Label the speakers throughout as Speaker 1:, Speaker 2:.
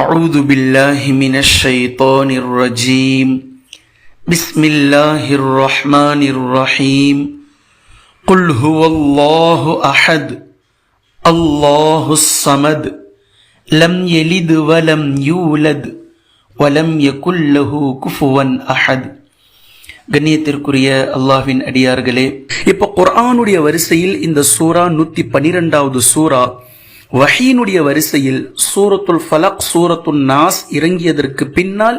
Speaker 1: أعوذ بالله من الشيطان الرجيم بسم الله الرحمن الرحيم قل هو الله أحد الله الصمد لم يلد ولم يولد ولم يكن له كفوا أحد. கண்ணியத்திற்குரிய அல்லாஹ்வின் அடியார்களே, இப்போ குர்ஆனுடைய வரிசையில் இந்த சூரா 112வது சூரா, வஹீனுடைய வரிசையில் சூரத்துல் ஃபலக் சூரத்துல் நாஸ் இறங்கியதற்கு பின்னால்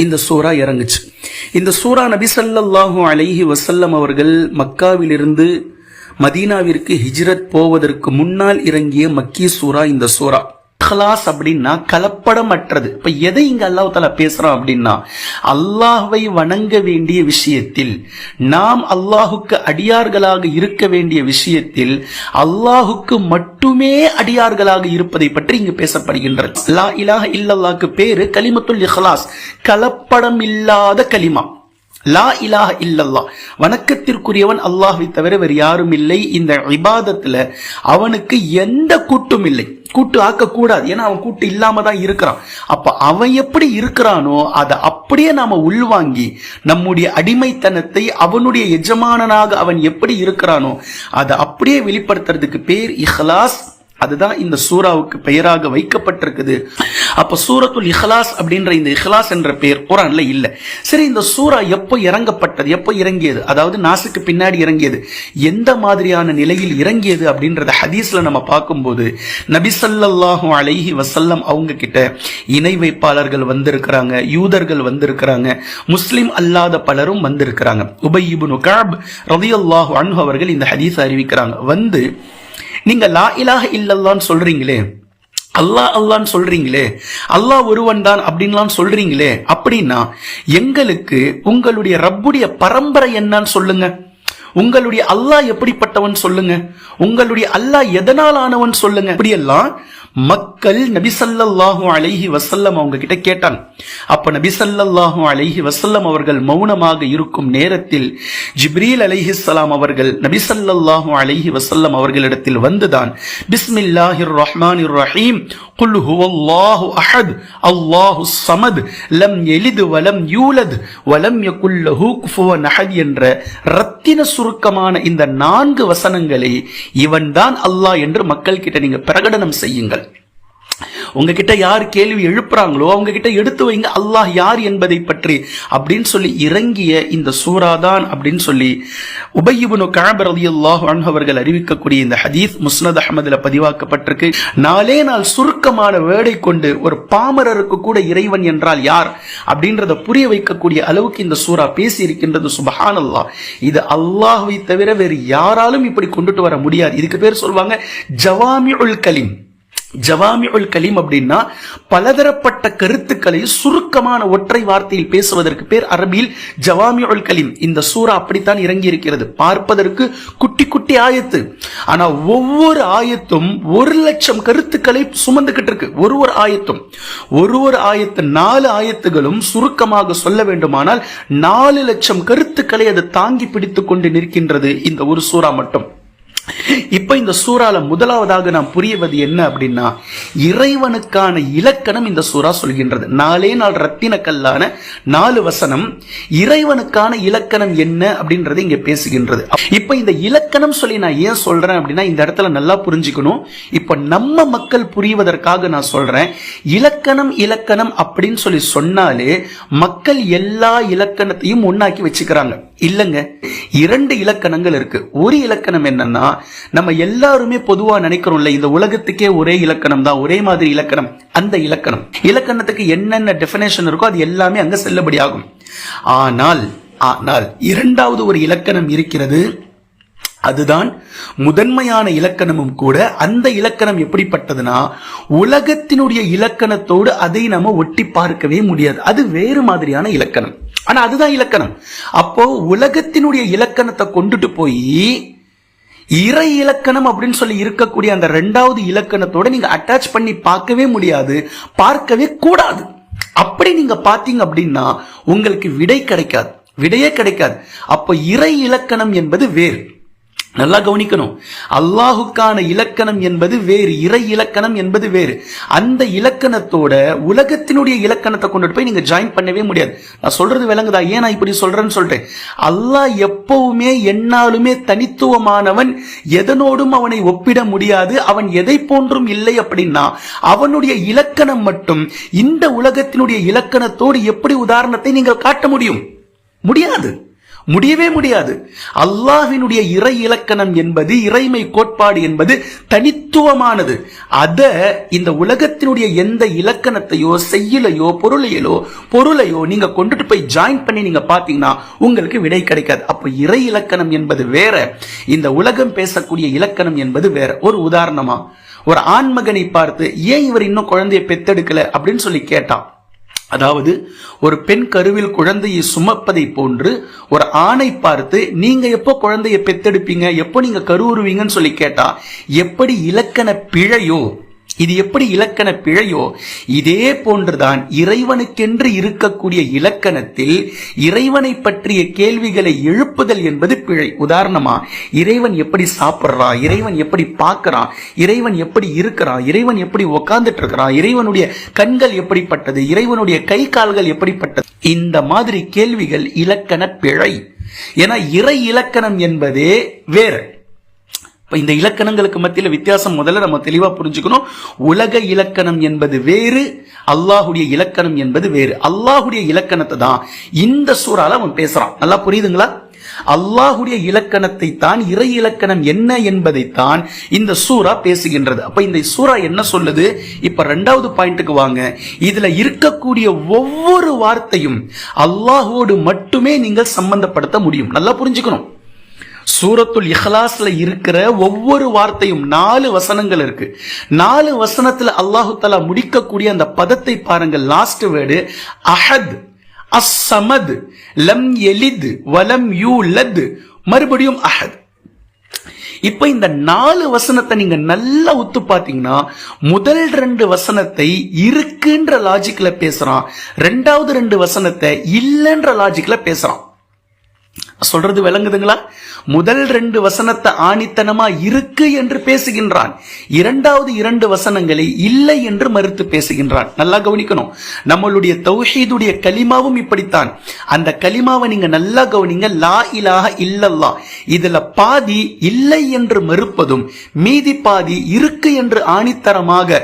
Speaker 1: இந்த சூரா இறங்குச்சு. இந்த சூரா நபி ஸல்லல்லாஹு அலைஹி வஸல்லம் அவர்கள் மக்காவிலிருந்து மதீனாவிற்கு ஹிஜ்ரத் போவதற்கு முன்னால் இறங்கிய மக்கி சூரா இந்த சூரா. இக்லாஸ் அப்படின்னா கலப்படமற்றது. இப்ப எதை இங்க அல்லாஹ் தஆலா பேசுறான் அப்படின்னா, அல்லாஹ்வை வணங்க வேண்டிய விஷயத்தில், நாம் அல்லாஹுக்கு அடியார்களாக இருக்க வேண்டிய விஷயத்தில் அல்லாஹுக்கு மட்டுமே அடியார்களாக இருப்பதை பற்றி இங்கு பேசப்படுகின்றது. லா இலாஹ இல்லல்லாஹ்க்கு பேரு கலிமத்துல் இக்லாஸ், கலப்படம் இல்லாத கலிமா. லா இலாஹ இல்லல்லாஹ், வணக்கத்திற்குரியவன் அல்லாஹ்வை தவிர வேறு யாரும் இல்லை. இந்த இபாதத்துல அவனுக்கு எந்த கூட்டும் இல்லை, கூட்டு ஆக்கக்கூடாது. ஏன்னா அவன் கூட்டு இல்லாம தான் இருக்கிறான். அப்ப அவன் எப்படி இருக்கிறானோ அதை அப்படியே நாம உள்வாங்கி நம்முடைய அடிமைத்தனத்தை அவனுடைய எஜமானனாக அவன் எப்படி இருக்கிறானோ அதை அப்படியே வெளிப்படுத்துறதுக்கு பேர் இஹ்லாஸ். அதுதான் இந்த சூராவுக்கு பெயராக வைக்கப்பட்டிருக்குது. அப்ப சூரத்துல் இஹ்லாஸ் அப்படின்ற இந்த இஹ்லாஸ் என்ற பெயர் குர்ஆன்ல இல்ல. சரி, இந்த சூரா எப்போ இறங்கப்பட்டது, எப்போ இறங்கியது, அதாவது நாசுக்கு பின்னாடி இறங்கியது, எந்த மாதிரியான நிலையில் இறங்கியது அப்படின்றத ஹதீஸ்ல நம்ம பார்க்கும்போது, நபி ஸல்லல்லாஹு அலைஹி வஸல்லம் அவங்க கிட்ட இணை வைப்பாளர்கள் வந்திருக்கிறாங்க, யூதர்கள் வந்திருக்கிறாங்க, முஸ்லிம் அல்லாத பலரும் வந்திருக்கிறாங்க. உபய் இப்னு கஅப் ரலியல்லாஹு அன்ஹு அவர்கள் இந்த ஹதீஸ் அறிவிக்கிறாங்க. வந்து, நீங்க லா இலாஹ இல்லல்லாஹ்னு சொல்றீங்களே, அல்லாஹ் அல்லாஹ்னு சொல்றீங்களே, அல்லாஹ் ஒருவன் தான் அப்படின்லாம் சொல்றீங்களே, அப்படின்னா எங்களுக்கு உங்களுடைய ரப்புடைய பரம்பரை என்னன்னு சொல்லுங்க, உங்களுடைய அல்லாஹ் எப்படிப்பட்டவன் சொல்லுங்க, உங்களுடைய அல்லாஹ் எதனால் ஆனவன் சொல்லுங்க. இப்படியெல்லாம் மக்கள் நபி ஸல்லல்லாஹு அலைஹி வஸல்லம் அவங்க கிட்ட கேட்டாங்க. அப்ப நபி ஸல்லல்லாஹு அலைஹி வஸல்லம் அவர்கள் மௌனமாக இருக்கும் நேரத்தில் ஜிப்ரீல் அலைஹிஸ்ஸலாம் அவர்கள் நபி ஸல்லல்லாஹு அலைஹி வஸல்லம் அவர்களிடத்தில் வந்துதான், பிஸ்மில்லாஹிர் ரஹ்மானிர் ரஹீம், குல் ஹுவல்லாஹு அஹத் அல்லாஹுஸ் ஸமத் லம் யலித் வலம் யூலத் வலம் யகுல் லஹு குஃபுவன் அஹத் என்ற ரத்தின சுருக்கமான இந்த 4 வசனங்களை இவன்தான் அல்லாஹ் என்று மக்கள் கிட்ட நீங்க பிரகடனம் செய்யுங்கள். உங்ககிட்ட யார் கேள்வி எழுப்புறாங்களோ அவங்க கிட்ட எடுத்து வைங்க அல்லாஹ் யார் என்பதை பற்றி அப்படின்னு சொல்லி இறங்கிய இந்த சூராதான் அப்படின்னு சொல்லி உபய் இப்னு கஅப் ரலியல்லாஹு அன்ஹு அவர்கள் அறிவிக்கக்கூடிய இந்த ஹதீஸ் முஸ்னத் அஹ்மதுல பதிவாக்கப்பட்டிருக்கு. நாளே நாள் சுருக்கமான வேர்டை கொண்டு ஒரு பாமரருக்கு கூட இறைவன் என்றால் யார் அப்படின்றத புரிய வைக்கக்கூடிய அளவுக்கு இந்த சூரா பேசி இருக்கின்றது. சுப்ஹானல்லாஹ், இது அல்லாஹ்வை தவிர வேறு யாராலும் இப்படி கொண்டுட்டு வர முடியாது. இதுக்கு பேர் சொல்வாங்க ஜவாமிஉல் கலீம். ஜவாமிஉல் கலீம் அப்படின்னா பலதரப்பட்ட கருத்துக்களை சுருக்கமான ஒற்றை வார்த்தையில் பேசுவதற்கு பேர் அரபியில் ஜவாமிஉல் கலீம். இந்த சூரா அப்படித்தான் இறங்கி இருக்கிறது. பார்ப்பதற்கு குட்டி குட்டி ஆயத்து, ஆனா ஒவ்வொரு ஆயத்தும் 1,00,000 கருத்துக்களை சுமந்துகிட்டு இருக்கு. ஒரு ஆயத்தும் ஒரு ஆயத்து 4 ஆயத்துகளும் சுருக்கமாக சொல்ல வேண்டுமானால் 4,00,000 கருத்துக்களை அது தாங்கி பிடித்துக் கொண்டு நிற்கின்றது இந்த ஒரு சூரா மட்டும். இப்ப இந்த சூறால முதலாவதாக நாம் புரியவது என்ன அப்படின்னா, இறைவனுக்கான இலக்கணம் இந்த சூறா சொல்கின்றது. 4 ரத்தின கல்லான 4 வசனம் இறைவனுக்கான இலக்கணம் என்ன அப்படின்றது இங்க பேசுகின்றது. இப்ப இந்த இலக்கணம் சொல்லி நான் ஏன் சொல்றேன் அப்படின்னா, இந்த இடத்துல நல்லா புரிஞ்சுக்கணும். இப்ப நம்ம மக்கள் புரிவதற்காக நான் சொல்றேன். இலக்கணம் அப்படின்னு சொல்லி சொன்னாலே மக்கள் எல்லா இலக்கணத்தையும் ஒன்னாக்கி வச்சுக்கிறாங்க. இல்லங்க, 2 இலக்கணங்கள் இருக்கு. ஒரு இலக்கணம் என்னன்னா, நம்ம எல்லாருமே பொதுவா நினைக்கிறோம்ல, இந்த உலகத்துக்கே ஒரே இலக்கணம் தான், ஒரே மாதிரி இலக்கணம். அந்த இலக்கணத்துக்கு என்னென்ன டெஃபினேஷன் இருக்கோ அது எல்லாமே அங்க செல்லுபடியாகும். ஆனால் 2வது ஒரு இலக்கணம் இருக்கிறது. அதுதான் முதன்மையான இலக்கணமும் கூட. அந்த இலக்கணம் எப்படிப்பட்டதுன்னா, உலகத்தினுடைய இலக்கணத்தோடு அதை நம்ம ஒட்டி பார்க்கவே முடியாது. அது வேறு மாதிரியான இலக்கணம். ஆனா அதுதான் இலக்கணம். அப்போ உலகத்தினுடைய இலக்கணத்தை கொண்டுட்டு போய் இறை இலக்கணம் அப்படின்னு சொல்லி இருக்கக்கூடிய அந்த 2வது இலக்கணத்தோட நீங்க அட்டாச் பண்ணி பார்க்கவே முடியாது, பார்க்கவே கூடாது. அப்படி நீங்க பாத்தீங்க அப்படின்னா உங்களுக்கு விடையே கிடைக்காது. அப்போ இறை இலக்கணம் என்பது வேறு. நல்லா கவனிக்கணும். அல்லாஹுக்கான இலக்கணம் என்பது வேறு, இறை இலக்கணம் என்பது வேறு. அந்த இலக்கணத்தோட உலகத்தினுடைய இலக்கணத்தை கொண்டுட்டு போய் நீங்க ஜாயின் பண்ணவே முடியாது. நான் சொல்றது விளங்குதா? ஏன் நான் இப்படி சொல்றேன்னு சொல்றேன். அல்லாஹ் எப்பவுமே என்னாலுமே தனித்துவமானவன், எதனோடும் அவனை ஒப்பிட முடியாது, அவன் எதை போன்றும் இல்லை. அப்படின்னா அவனுடைய இலக்கணம் மட்டும் இந்த உலகத்தினுடைய இலக்கணத்தோடு எப்படி உதாரணத்தை நீங்கள் காட்ட முடியும்? முடியாது, முடியவே முடியாது. அல்லாஹ்வினுடைய இறை இலக்கணம் என்பது, இறைமை கோட்பாடு என்பது தனித்துவமானது. அத இந்த உலகத்தினுடைய எந்த இலக்கணத்தையோ செய்யலையோ பொருளையோ நீங்க கொண்டுட்டு போய் ஜாயின் பண்ணி நீங்க பாத்தீங்கன்னா உங்களுக்கு விடை கிடைக்காது. அப்ப இறை இலக்கணம் என்பது வேற, இந்த உலகம் பேசக்கூடிய இலக்கணம் என்பது வேற. ஒரு உதாரணமா, ஒரு ஆண்மகனை பார்த்து ஏன் இவர் இன்னும் குழந்தையை பெத்தெடுக்கல அப்படின்னு சொல்லி கேட்டான். அதாவது ஒரு பெண் கருவில் குழந்தையை சுமப்பதை போன்று ஒரு ஆணை பார்த்து நீங்க எப்போ குழந்தையை பெத்தெடுப்பீங்க, எப்போ நீங்க கருவுறுவீங்கன்னு சொல்லி கேட்டா எப்படி இலக்கண பிழையோ, இது எப்படி இலக்கண பிழையோ இதே போன்றுதான் இறைவனுக்கென்று இருக்கக்கூடிய இலக்கணத்தில் இறைவனை பற்றிய கேள்விகளை எழுப்புதல் என்பது பிழை. உதாரணமா, இறைவன் எப்படி சாப்பிட்றான், இறைவன் எப்படி பார்க்கிறான், இறைவன் எப்படி இருக்கிறான், இறைவன் எப்படி உட்கார்ந்துட்டு இருக்கிறான், இறைவனுடைய கண்கள் எப்படிப்பட்டது, இறைவனுடைய கை கால்கள் எப்படிப்பட்டது, இந்த மாதிரி கேள்விகள் இலக்கண பிழை. ஏன்னா இறை இலக்கணம் என்பதே வேற. இந்த இலக்கணங்களுக்கு மத்தியில வித்தியாசம் முதல்ல நம்ம தெளிவா புரிஞ்சுக்கணும். உலக இலக்கணம் என்பது வேறு, அல்லாஹுடைய இலக்கணம் என்பது வேறு. அல்லாஹுடைய இலக்கணத்தை தான் இந்த சூறால அவன் பேசுறான். நல்லா புரியுதுங்களா? அல்லாஹுடைய இலக்கணத்தை தான், இறை இலக்கணம் என்ன என்பதைத்தான் இந்த சூரா பேசுகின்றது. அப்ப இந்த சூரா என்ன சொல்லுது? இப்ப 2வது பாயிண்ட்டுக்கு வாங்க. இதுல இருக்கக்கூடிய ஒவ்வொரு வார்த்தையும் அல்லாஹோடு மட்டுமே நீங்கள் சம்பந்தப்படுத்த முடியும். நல்லா புரிஞ்சுக்கணும். சூரத்துல் இஹ்லாஸ்ல இருக்கிற ஒவ்வொரு வார்த்தையும் 4 வசனங்கள் இருக்கு. 4 வசனத்துல அல்லாஹு தஆலா முடிக்கக்கூடிய அந்த பதத்தை பாருங்கள். லாஸ்ட் வேர்டு அஹத், அஸ்ஸமத், லம் யலித் வலம் யூலத், மறுபடியும் அஹத். இப்ப இந்த 4 வசனத்தை நீங்க நல்லா உத்து பாத்தீங்கன்னா முதல் 2 வசனத்தை இருக்குன்ற லாஜிக்ல பேசுறான், 2வது 2 வசனத்தை இல்லன்ற லாஜிக்ல பேசுறான். சொல்றது விளங்குதுங்களா? முதல் 2 வசனத்தை ஆணித்தனமா இருக்கு என்று பேசுகின்றான், 2வது 2 வசனங்களை இல்லை என்று மறுத்து பேசுகின்றான். நல்லா கவனிக்கணும். நம்மளுடைய தௌஹீதுடைய கலிமாவும் இப்படித்தான். அந்த கலிமாவை நீங்க நல்லா கவனிங்க. லா இலாஹ இல்லல்லாஹ், இதுல பாதி இல்லை என்று மறுப்பதும் மீதி பாதி இருக்கு என்று ஆணித்தரமாக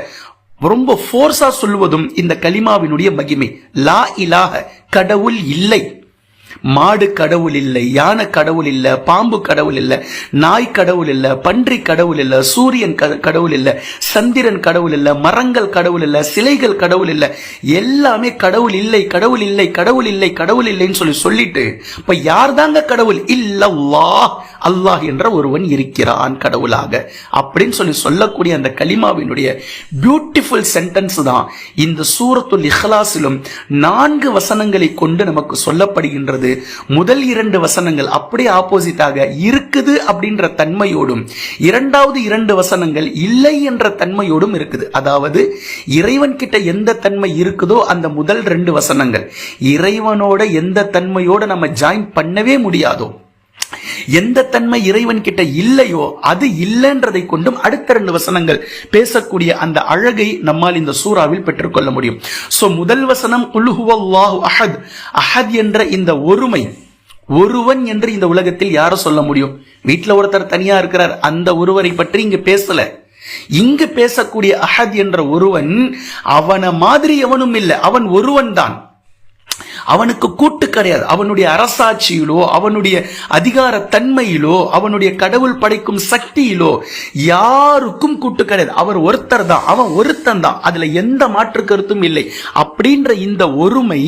Speaker 1: ரொம்ப ஃபோர்ஸா சொல்வதும் இந்த கலிமாவினுடைய மகிமை. லா இலாஹ, கடவுள் இல்லை. மாடு கடவுள் இல்லை, யானை கடவுள் இல்ல, பாம்பு கடவுள் இல்ல, நாய் கடவுள் இல்ல, பன்றி கடவுள் இல்ல, சூரியன் கடவுள் இல்ல, சந்திரன் கடவுள் இல்ல, மரங்கள் கடவுள் இல்ல, சிலைகள் கடவுள் இல்ல, எல்லாமே கடவுள் இல்லை, கடவுள் இல்லை, கடவுள் இல்லை, கடவுள் இல்லைன்னு சொல்லிட்டு இப்ப யார் தாங்க கடவுள்? இல்லல்லாஹ், அல்லாஹ் என்ற ஒருவன் இருக்கிறான் கடவுளாக அப்படின்னு சொல்லக்கூடிய அந்த கலிமாவினுடைய பியூட்டிஃபுல் சென்டென்ஸ் தான் இந்த சூரத்துல் இஹ்லாஸிலும் 4 வசனங்களை கொண்டு நமக்கு சொல்லப்படுகின்றது. முதல் 2 வசனங்கள் அப்படியே ஆப்போசிட்டாக இருக்குது அப்படின்ற தன்மையோடும், 2வது 2 வசனங்கள் இல்லை என்ற தன்மையோடும் இருக்குது. அதாவது இறைவன் கிட்ட எந்த தன்மை இருக்குதோ அந்த முதல் 2 வசனங்கள், இறைவனோட எந்த தன்மையோட நம்ம ஜாயின் பண்ணவே முடியாதோ, எந்த தன்மை இறைவன் கிட்ட இல்லையோ அது இல்லைன்றதை கொண்டும் அடுத்த 2 வசனங்கள் பேசக்கூடிய அந்த அழகை நம்மால் இந்த சூறாவில் பெற்றுக்கொள்ள முடியும். சோ முதல் வசனம் குல் ஹுவல்லாஹு அஹத், அஹத் என்ற இந்த ஒருமை, ஒருவன் என்று இந்த உலகத்தில் யார சொல்ல முடியும்? வீட்டுல ஒருத்தர் தனியா இருக்கிறார், அந்த ஒருவரை பற்றி இங்க பேசல. இங்கு பேசக்கூடிய அஹத் என்ற ஒருவன் அவன மாதிரி எவனும் இல்லை, அவன் ஒருவன் தான். அவனுக்கு கூட்டு கிடையாது. அவனுடைய அரசாட்சியிலோ, அவனுடைய அதிகார தன்மையிலோ, அவனுடைய கடவுள் படைக்கும் சக்தியிலோ யாருக்கும் கூட்டு கிடையாது. அவர் ஒருத்தர் தான், அவன் ஒருத்தன் தான், அதுல எந்த மாற்று கருத்தும் இல்லை. அப்படின்ற இந்த ஒருமை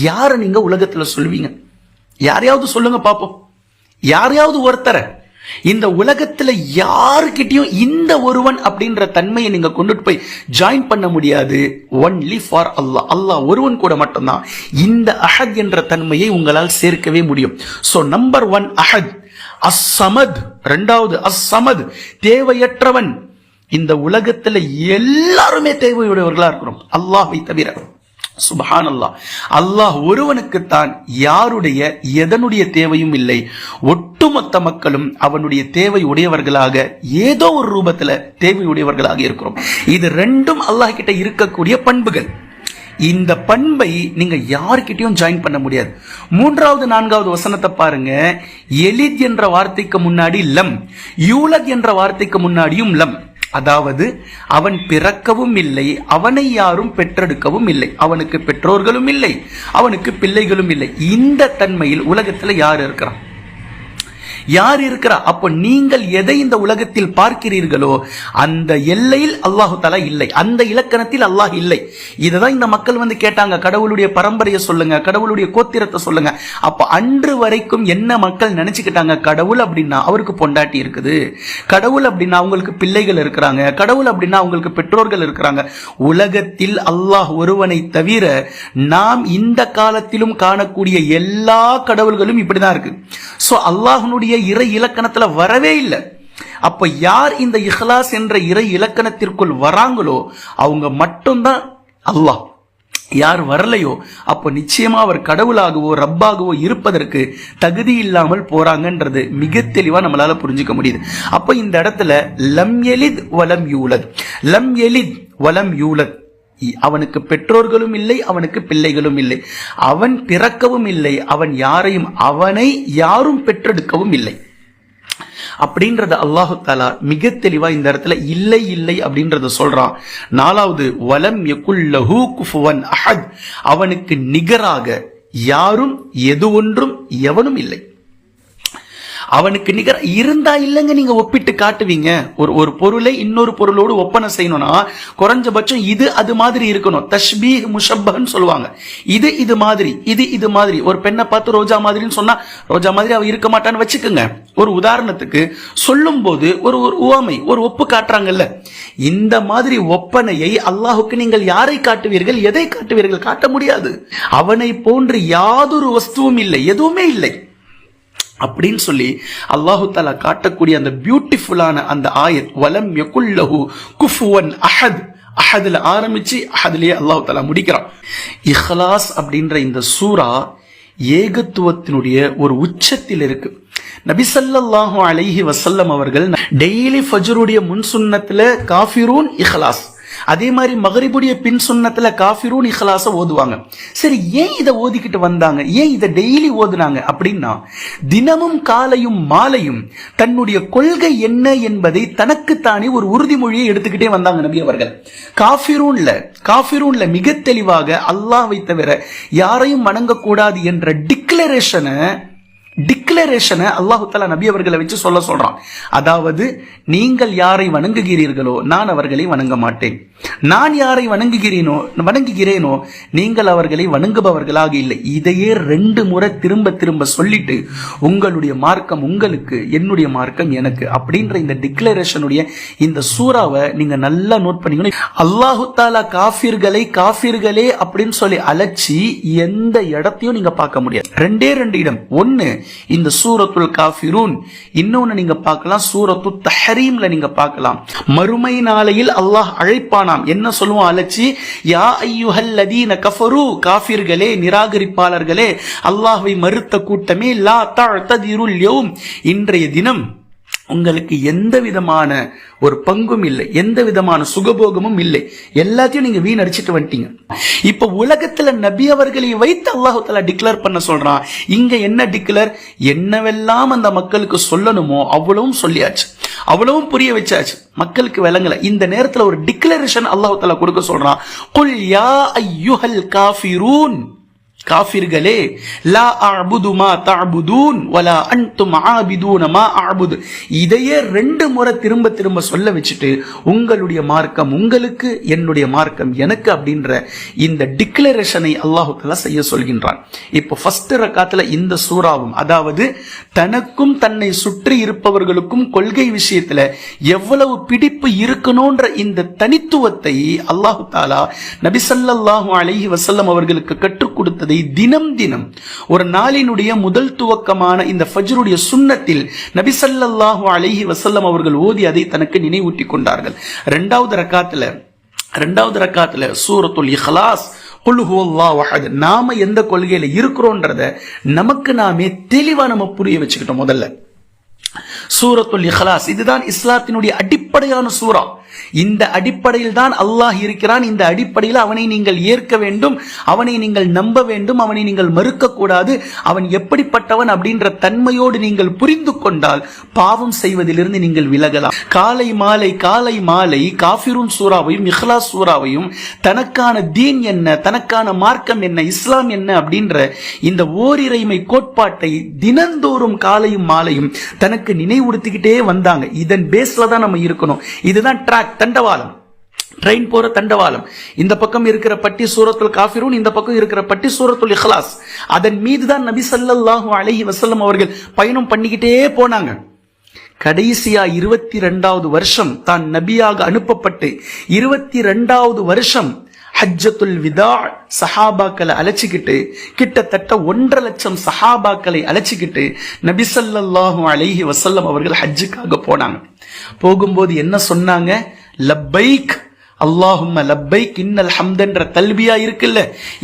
Speaker 1: யார நீங்க உலகத்துல சொல்லுவீங்க? யாரையாவது சொல்லுங்க பாப்போம். யாரையாவது ஒருத்தர இந்த உலகத்துல யாருக்கிட்டையும் இந்த ஒருவன் அப்படின்ற தன்மையை நீங்க கொண்டுட்டு போய் ஜாயின் பண்ண முடியாது. ஒன்லி ஃபார் அல்லாஹ், அல்லாஹ் ஒருவன் கூட மட்டும்தான் இந்த அஹத் என்ற தன்மையை உங்களால் சேர்க்கவே முடியும். சோ நம்பர் 1 அஹத், அஸ்ஸமத். 2வது அஸ்ஸமத், தேவையற்றவன். இந்த உலகத்துல எல்லாருமே தேவையுடையவர்களா இருக்கிறோம் அல்லாஹ்வை தவிர. சுப்ஹானல்லாஹ். அல்லாஹ் ஒருவனுக்குத்தான் யாருடைய எதனுடைய தேவையும் இல்லை. ஒட்டுமொத்த மக்களும் அவனுடைய தேவை உடையவர்களாக ஏதோ ஒரு ரூபத்துல தேவை உடையவர்களாக இருக்கிறோம். இது ரெண்டும் அல்லாஹ் கிட்ட இருக்கக்கூடிய பண்புகள். இந்த பண்பை நீங்க யாருக்கிட்டையும் ஜாயின் பண்ண முடியாது. 3வது 4வது வசனத்தை பாருங்க. எலித் என்ற வார்த்தைக்கு முன்னாடி லம், யூலத் என்ற வார்த்தைக்கு முன்னாடியும் லம். அதாவது அவன் பிறக்கவும் இல்லை, அவனை யாரும் பெற்றெடுக்கவும் இல்லை, அவனுக்கு பெற்றோர்களும் இல்லை, அவனுக்கு பிள்ளைகளும் இல்லை. இந்த தன்மையில் உலகத்துல யார் இருக்கிறான்? யார் இருக்கிறா? அப்போ நீங்கள் எதை இந்த உலகத்தில் பார்க்கிறீர்களோ அந்த எல்லையில் அல்லாஹு தஆலா இல்லை, அந்த இலக்கணத்தில் அல்லாஹ் இல்லை. இததான் இந்த மக்கள் வந்து கேட்டாங்க, கடவுளுடைய பரம்பரையை சொல்லுங்க, கடவுளுடைய கோத்திரத்தை சொல்லுங்க. அப்ப அன்று வரைக்கும் என்ன மக்கள் நினைச்சுக்கிட்டாங்க? கடவுள் அப்படின்னா அவருக்கு பொண்டாட்டி இருக்குது, கடவுள் அப்படின்னா அவங்களுக்கு பிள்ளைகள் இருக்கிறாங்க, கடவுள் அப்படின்னா அவங்களுக்கு பெற்றோர்கள் இருக்கிறாங்க. உலகத்தில் அல்லாஹ் ஒருவனை தவிர நாம் இந்த காலத்திலும் காணக்கூடிய எல்லா கடவுள்களும் இப்படிதான் இருக்கு. சோ அல்லாஹ்னுடைய இறை இலக்கணத்துல வரவே இல்லை. அப்ப யார் இந்த இஹ்லாஸ் என்ற இறை இலக்கணத்திற்குள் வராங்களோ அவங்க மட்டும்தான் அல்லாஹ். யார் வரலையோ அப்ப நிச்சயமா அவர் கடவுளாகவோ ரப்பாகவோ இருப்பதற்கு தகுதி இல்லாமல் போறாங்கன்றது மிக தெளிவா நம்மளால புரிஞ்சுக்க முடியுது. அப்ப இந்த இடத்துல லம் யலித் வலம் யூலத், லம் யலித் வலம் யூலத், அவனுக்கு பெற்றோர்களும் இல்லை, அவனுக்கு பிள்ளைகளும் இல்லை, அவன் பிறக்கவும் இல்லை, அவனை யாரும் பெற்றெடுக்கவும் இல்லை அப்படின்றத அல்லாஹு தஆலா மிக தெளிவா இந்த இடத்துல இல்லை இல்லை அப்படின்றத சொல்றான். 4வது வலம் யகுல் லஹு குஃபுவன் அஹத், அவனுக்கு நிகராக யாரும் எது ஒன்றும் எவனும் இல்லை. அவனுக்கு நிகர் இருந்தா இல்லைங்க நீங்க ஒப்பிட்டு காட்டுவீங்க. ஒரு பொருளை இன்னொரு பொருளோடு ஒப்பனை செய்யணும்னா குறைஞ்சபட்சம் இது அது மாதிரி இருக்கணும். தஷ்பீஹ் முஷப்பஹ்னு சொல்லுவாங்க. இது மாதிரி, இது மாதிரி. ஒரு பெண்ணை பார்த்து ரோஜா மாதிரின்னு சொன்னா ரோஜா மாதிரி அவ இருக்க மாட்டான்னு வச்சுக்கோங்க. ஒரு உதாரணத்துக்கு சொல்லும் போது ஒரு உவமை, ஒரு ஒப்பு காட்டுறாங்கல்ல. இந்த மாதிரி ஒப்பனையை அல்லாஹுக்கு நீங்கள் யாரை காட்டுவீர்கள், எதை காட்டுவீர்கள்? காட்ட முடியாது. அவனை போன்று யாதொரு வஸ்துவும் இல்லை, எதுவுமே இல்லை அப்படின்னு சொல்லி அல்லாஹு தஆலா காட்டக்கூடிய அந்த பியூட்டிஃபுல்லான அந்த ஆயத் வலம் யகுல் லஹு குஃபுவன் அஹத், அஹதுல ஆரம்பிச்சு அஹதுலயே அல்லாஹு தஆலா முடிக்கிறான். இஹ்லாஸ் அப்படின்ற இந்த சூரா ஏகத்துவத்தினுடைய ஒரு உச்சத்தில் இருக்கு. நபி ஸல்லல்லாஹு அலைஹி வஸல்லம் அவர்கள் டெய்லி ஃபஜ்ருடைய முன் சுன்னத்துல காஃபிரூன் இஹ்லாஸ், அதே மாதிரி மகரிபுடைய பின் சுன்னத்துல காஃபிரூன் இஹ்லாஸ ஓதுவாங்க. சரி, ஏன் இதை ஓதிக்கிட்டு வந்தாங்க? ஏன் இதை டெய்லி ஓதுனாங்க அப்படின்னா, தினமும் காலையும் மாலையும் தன்னுடைய கொள்கை என்ன என்பதை தனக்குத்தானே ஒரு உறுதிமொழியை எடுத்துக்கிட்டே வந்தாங்க நபி அவர்கள். காஃபிரூன்ல மிக தெளிவாக அல்லாஹ்வை தவிர யாரையும் வணங்கக்கூடாது என்ற டிக்ளரேஷனை அல்லாஹு தஆலா நபி அவர்களை வச்சு சொல்றான். அதாவது நீங்கள் யாரை வணங்குகிறீர்களோ நான் அவர்களை வணங்க மாட்டேன், நான் யாரை வணங்குகிறேனோ நீங்கள் அவர்களை வணங்குபவர்களாக இல்லை. இதையே 2 முறை திரும்ப திரும்ப சொல்லிட்டு உங்களுடைய மார்க்கம் உங்களுக்கு, என்னுடைய மார்க்கம் எனக்கு அப்படின்ற இந்த டிக்ளரேஷனுடைய இந்த சூறாவை நீங்க நல்லா நோட் பண்ணிக்கணும். அல்லாஹு தஆலா காஃபிர்களே அப்படின்னு சொல்லி அழைச்சி எந்த இடத்தையும் நீங்க பார்க்க முடியாது. 2 இடம். ஒன்னு இந்த சூரத்துல் காஃபிரூன், இன்னொன்னு நீங்க பார்க்கலாம் சூரத்து தஹரீம்ல நீங்க பார்க்கலாம். மறுமை நாளையில் அல்லாஹ் அழைப்பானாம். என்ன சொல்லுவான் அழைச்சி? யா அய்யுஹல்லதீன கஃபரு, காஃபிர்களே, நிராகரிப்பாளர்களே, அல்லாஹ்வை மறுத்த கூட்டமே, லா தஅ்ததிருல் யௌம், இன்றைய தினம் உங்களுக்கு எந்த விதமான ஒரு பங்கும் இல்லை, எந்த விதமான சுகபோகமும் இல்லை, எல்லாத்தையும் நீங்க வீணடிச்சிட்டு வந்துட்டீங்க. இப்ப உலகத்துல நபி அவர்களை வைத்து அல்லாஹ் தஆலா டிக்ளேர் பண்ண சொல்றான். இங்க என்ன டிக்ளேர்? என்னவெல்லாம் அந்த மக்களுக்கு சொல்லணுமோ அவ்வளவும் சொல்லியாச்சு, அவ்வளவும் புரிய வச்சாச்சு, மக்களுக்கு விளங்கல. இந்த நேரத்துல ஒரு டிக்ளரேஷன் அல்லாஹ் தஆலா கொடுக்க சொல்றான். குல் யா அய்யுஹல் காஃபிரூன், காஃபிர்களே, லா அஅ்புது மா தஅ்புதூன் வலா அன்தும் ஆபிதூன மா அஅ்புது. இதையே 2 முறை திரும்ப திரும்ப சொல்ல வச்சுட்டு உங்களுடைய மார்க்கம் உங்களுக்கு, என்னுடைய மார்க்கம் எனக்கு அப்படின்ற இந்த டிக்ளரேஷனை அல்லாஹ் தஆலா செய்ய சொல்கின்றான். இப்போ ஃபர்ஸ்ட் ரக்காத்துல இந்த சூறாவும், அதாவது தனக்கும் தன்னை சுற்றி இருப்பவர்களுக்கும் கொள்கை விஷயத்துல எவ்வளவு பிடிப்பு இருக்கணும்ன்ற இந்த தனித்துவத்தை அல்லாஹ் தஆலா நபி ஸல்லல்லாஹு அலைஹி வஸல்லம் அவர்களுக்கு கற்றுக் கொடுத்ததை தினம் தினம் ஒரு நாளினுடைய முதல் துவக்கமான இந்த ஃபஜ்ருடைய சுன்னத்தில் நபி ஸல்லல்லாஹு அலைஹி வஸல்லம் அவர்கள் ஓதி அதை தனக்கு நினைவூட்டி கொண்டார்கள். 2வது ரக்காத்துல சூரத்துல் இஹ்லாஸ் குல் ஹுவல்லாஹு அஹத். நாம எந்த கொள்கையில இருக்கிறோன்றத நமக்கு நாமே தெளிவா நம்ம புரிய வச்சுக்கிட்டோம். முதல்ல சூரத்துல் இக்லாஸ், இதுதான் இஸ்லாத்தினுடைய அடிப்படையான சூரா. இந்த அடிப்படையில் தான் அல்லாஹ் இருக்கிறான். இந்த அடிப்படையில் அவனை நீங்கள் ஏற்க வேண்டும், அவனை நீங்கள் நம்ப வேண்டும், அவனை நீங்கள் மறுக்க கூடாது. அவன் எப்படிப்பட்டவன் அப்படின்ற தன்மையோடு நீங்கள் புரிந்து கொண்டால் பாவம் செய்வதிலிருந்து நீங்கள் விலகலாம். காலை மாலை காலை மாலை காஃபிரூன் சூறாவையும் இக்லாஸ் சூறாவையும் தனக்கான தீன் என்ன, தனக்கான மார்க்கம் என்ன, இஸ்லாம் என்ன அப்படின்ற இந்த ஓரிரைமை கோட்பாட்டை தினந்தோறும் காலையும் மாலையும் தனக்கு நினைவுறுத்திக்கிட்டே வந்தாங்க. இதன் பேஸ்ல தான் நம்ம இருக்கணும். இதுதான் ட்ராக், தண்டவாளம், ட்ரெயின் போற தண்டவாளம். இந்த பக்கம் இருக்கிற பட்டி சூரத்துல் காஃபிரூன், இந்த பக்கம் இருக்கிற பட்டி சூரத்துல் இக்லாஸ். அதன் மீது தான் நபி ஸல்லல்லாஹு அலைஹி வஸல்லம் அவர்கள் பயணம் பண்ணிக்கிட்டே போனாங்க. கடைசியா 22வது வருஷம் தான் நபியாக அனுப்பப்பட்டு 22வது வருஷம் ஹஜ்ஜத்துல் விதா சஹாபாக்களை அழைச்சிக்கிட்டு கிட்டத்தட்ட 1.5 லட்சம் சஹாபாக்களை அழைச்சிக்கிட்டு நபி ஸல்லல்லாஹு அலைஹி வஸல்லம் அவர்கள் ஹஜ்ஜுக்காக போனாங்க. போகும்போது என்ன சொன்னாங்க? லப்பைக் அல்லாஹும்ம லப்பைக் இன்னல் ஹம்தன்ற தல்பியா இருக்குல்ல,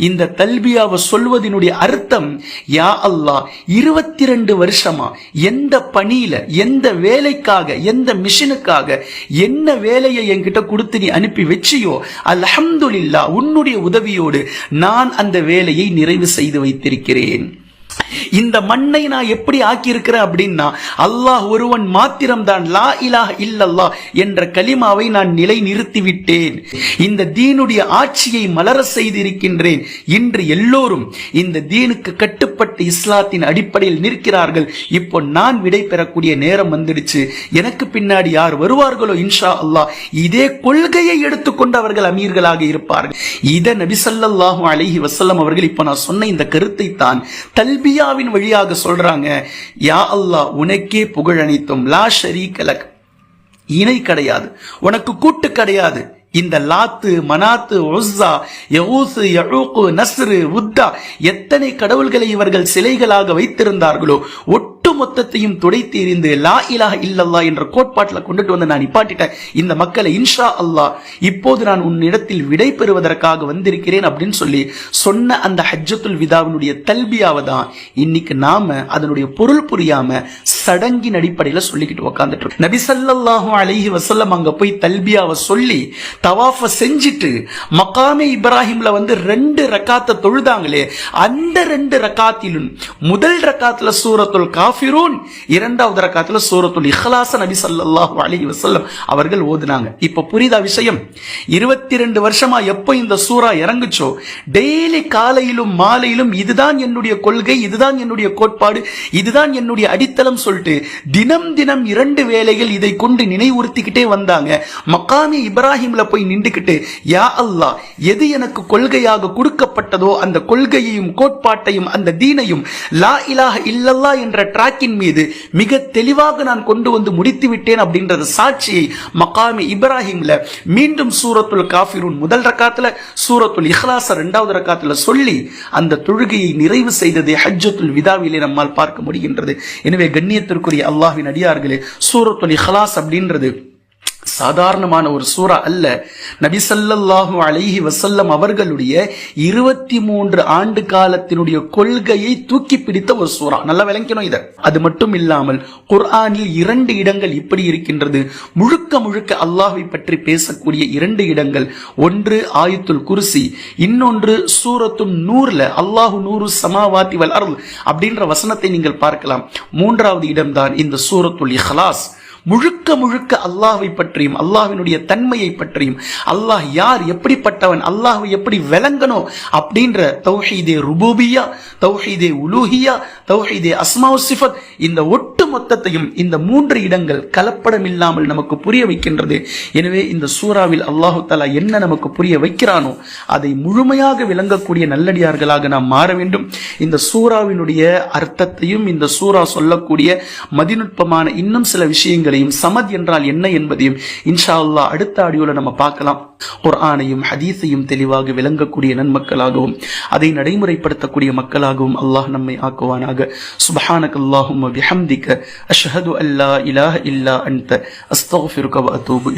Speaker 1: இந்த தல்பியாவை சொல்வதனுடைய அர்த்தம், யா அல்லாஹ் 22 வருஷமா எந்த பணியில, எந்த வேலைக்காக, எந்த மிஷனுக்காக என்ன வேலையை என்கிட்ட கொடுத்து நீ அனுப்பி வச்சியோ, அல்ஹம்துலில்லாஹ் உன்னுடைய உதவியோடு நான் அந்த வேலையை நிறைவு செய்து வைத்திருக்கிறேன். இந்த மண்ணை நான் எப்படி ஆக்கி இருக்கிறேன் அப்படின்னா, அல்லாஹ் ஒருவன் மாத்திரம் தான், லா இலாஹ இல்லல்லாஹ் என்ற கலிமாவை நான் நிலை நிறுத்தி விட்டேன். இந்த தீனுடைய ஆட்சியை மலர செய்திருக்கின்றேன். இன்று எல்லோரும் இந்த தீனுக்கு கட்டுப்பட்டு இஸ்லாத்தின் அடிப்படையில் நிற்கிறார்கள். இப்போ நான் விடை பெறக்கூடிய நேரம் வந்துடுச்சு. எனக்கு பின்னாடி யார் வருவார்களோ இன்ஷா அல்லாஹ் இதே கொள்கையை எடுத்துக்கொண்டு அவர்கள் அமீர்களாக இருப்பார்கள். இதை நபி ஸல்லல்லாஹு அலைஹி வஸல்லம் அவர்கள் இப்ப நான் சொன்ன இந்த கருத்தை தான் தல்பியாவின் வழியாக சொல்றாங்க. யா அல்லாஹ் உனக்கே புகழ் அனைத்தும், லா ஷரீக லக், இணை கிடையாது, உனக்கு கூட்டு கிடையாது. இந்த லாத்து மனாத்து உஸ்ஸா யகூஸ் யஊக் நஸ்ர் உத்தா எத்தனை கடவுள்களை இவர்கள் சிலைகளாக வைத்திருந்தார்களோ ஒட்டுமொத்தத்தையும் துடைத்து எறிந்து லா இலாஹ இல்லல்லாஹ் என்ற கோட்பாட்டில் கொண்டுட்டு வந்து நான் நிப்பாட்டிட்டேன் இந்த மக்களை. இன்ஷா அல்லாஹ் இப்போது நான் உன்னிடத்தில் விடை பெறுவதற்காக வந்திருக்கிறேன் அப்படின்னு சொல்லி சொன்ன அந்த ஹஜ்ஜத்துல் விதாவினுடைய தல்பியாவை தான் இன்னைக்கு நாம அதனுடைய பொருள் புரியாம சடங்கின் அடிப்படையில சொல்லிக்கிட்டு உட்கார்ந்துட்டு இருக்கோம். நபி ஸல்லல்லாஹு அலைஹி வஸல்லம் அங்க போய் தல்பியாவை சொல்லி தவாஃப செஞ்சிட்டு மகாமே இப்ராஹிம்ல வந்து 2 ரக்காத்த தொழுதாங்களே, அந்த 2 ரக்காத்திலும் முதல் ரக்காத்துல சூரத்துல் காஃபிரூன், 2வது ரக்காத்துல சூரத்துல் இக்லாஸ் நபி ஸல்லல்லாஹு அலைஹி வஸல்லம் அவர்கள் ஓதுனாங்க. இப்ப புரியுதா விஷயம்? 22 வருஷமா எப்போ இந்த சூரா இறங்குச்சோ டெய்லி காலையிலும் மாலையிலும் இதுதான் என்னுடைய கொள்கை, இதுதான் என்னுடைய கோட்பாடு, இதுதான் என்னுடைய அடித்தளம் சொல்லிட்டு தினம் தினம் 2 வேளைகள் இதை கொண்டு நினைவுறுத்திக்கிட்டே வந்தாங்க. மகாமே இப்ராஹிம்ல போய் நின்றுக்கிட்டு யா அல்லாஹ் எது எனக்கு கொள்கையாக கொடுக்கப்பட்டதோ அந்த கொள்கையையும் கோட்பாட்டையும் அந்த தீனையும் லா இலாஹ இல்லல்லாஹ் என்ற டிராக்கின் மீது மிக தெளிவாக நான் கொண்டு வந்து முடித்து விட்டேன் அப்படின்றது சாட்சியை மகாமே இப்ராஹிம்ல மீண்டும் சூரத்துல் காஃபிரூன் முதல் ரக்காத்துல சூரத்துல் இக்லாஸ் 2வது ரக்காத்துல சொல்லி அந்த தொழுகையை நிறைவு செய்ததை ஹஜ்ஜத்துல் விதாவிலே நம்மால் பார்க்க முடிகின்றது. எனவே கண்ணியத்திற்குரிய அல்லாஹ்வின் அடியார்களே, சூரத்துல் இக்லாஸ் அப்படின்றது சாதாரணமான ஒரு சூரா அல்ல. நபி ஸல்லல்லாஹு அலைஹி வஸல்லம் அவர்களுடைய 23 ஆண்டு காலத்தினுடைய கொள்கையை தூக்கி பிடித்த ஒரு சூரா. நல்லா விளங்கணும் இத. அது மட்டும் இல்லாமல் குர்ஆனில் 2 இடங்கள் இப்படி இருக்கின்றது, முழுக்க முழுக்க அல்லாஹ்வை பற்றி பேசக்கூடிய 2 இடங்கள். ஒன்று ஆயத்துல் குர்சி, இன்னொன்று சூரத்துன் நூர்ல அல்லாஹு நூரு ஸமாவாதி வல் அர்த் அப்படின்ற வசனத்தை நீங்கள் பார்க்கலாம். 3வது இடம்தான் இந்த சூரத்துல் இக்லாஸ். முழுக்க முழுக்க அல்லாஹ்வை பற்றியும் அல்லாஹ்வினுடைய தன்மையை பற்றியும், அல்லாஹ் யார், எப்படிப்பட்டவன், அல்லாஹ்வை எப்படி விளங்கணும் அப்படின்ற தௌஹீதே ருபூபியா, தௌஹீதே உலூஹியா, தௌஹீதே அஸ்மா சிஃபத், இந்த ஒட்டு மொத்தத்தையும் இந்த 3 இடங்கள் கலப்படம் இல்லாமல் நமக்கு புரிய வைக்கின்றது. எனவே இந்த சூறாவில் அல்லாஹு தஆலா என்ன நமக்கு புரிய வைக்கிறானோ அதை முழுமையாக விளங்கக்கூடிய நல்லடியார்களாக நாம் மாற வேண்டும். இந்த சூறாவினுடைய அர்த்தத்தையும் இந்த சூறா சொல்லக்கூடிய மதிநுட்பமான இன்னும் சில விஷயங்களை சமத் என்றால் என்ன என்பதையும் இன்ஷா அல்லாஹ் அடுத்த ஆடியோல நம்ம பார்க்கலாம். குர்ஆனையும் ஹதீஸையும் தெளிவாக விளங்கக்கூடிய நன்மக்களாகவும் அதை நடைமுறைப்படுத்தக்கூடிய மக்களாகவும் அல்லாஹ் நம்மை ஆக்குவானாக. சுப்ஹானக்கல்லாஹும்ம பிஹம்திக அஷ்ஹது அல்லா இலாஹ இல்லா அன்த அஸ்தக்ஃபிருக வ அத்தூபு